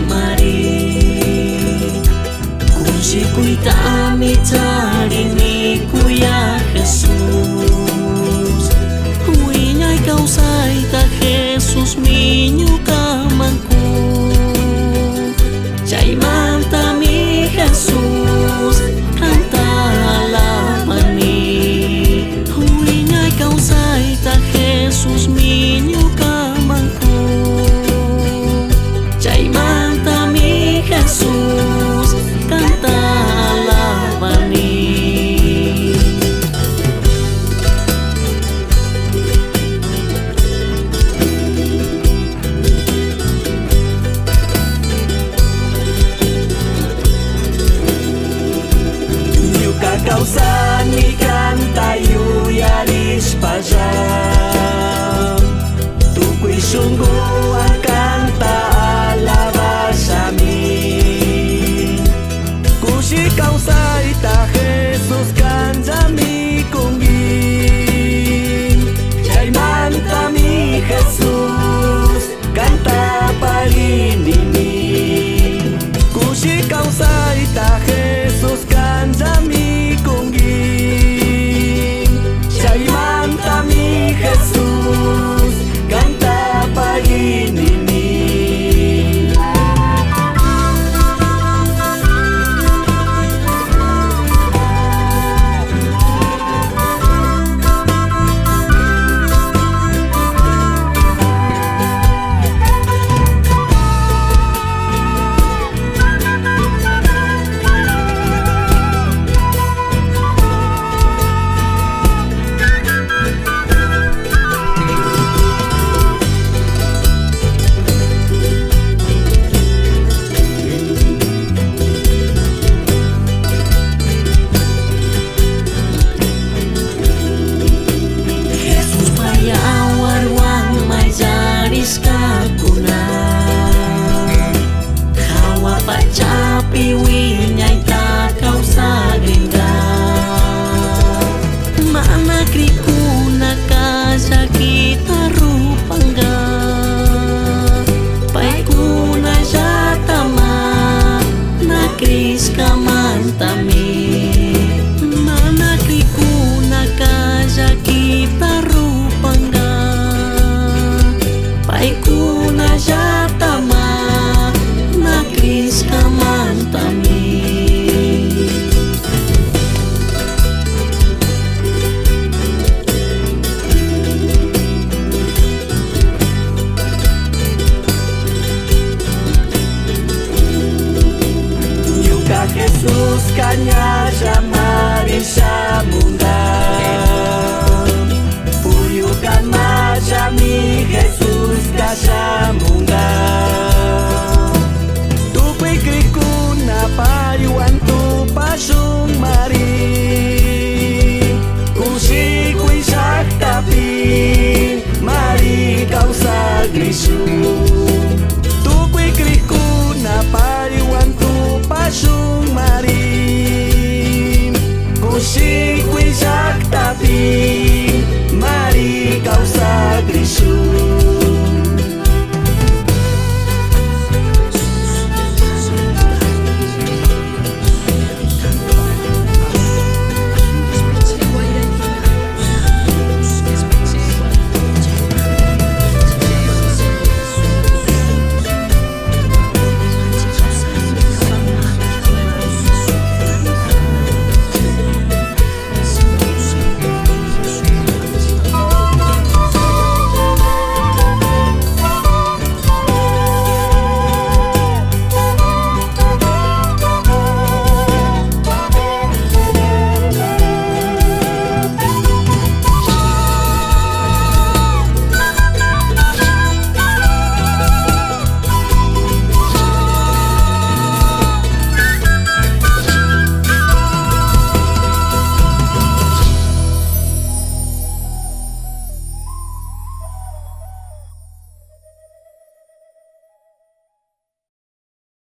mari kunci kuita mi cari ni kuya Jesus huiñay kausaita Jesus miño kamangku chaymanta mi Jesus canta alamani huiñay kausaita Jesus miño kamangku chaymanta mi Jesus canta alamani. Kausan ikan tayu yaris pajam tukui sungguh akan ta'alabas amin kusi kausay ta Jesus kan jami kungging jayman kami Jesus kanta palindini kusi kausay ta Jesus kan jami Jesus canta paginini. Piwinyay takaw sa gringa managri ko nakasakit arupangga pay ko na siya tama nakris kamantami managri ko nakasakit arupangga pay ko na siya tama nakris kamantami. Yuka Jesus kanya siya marisa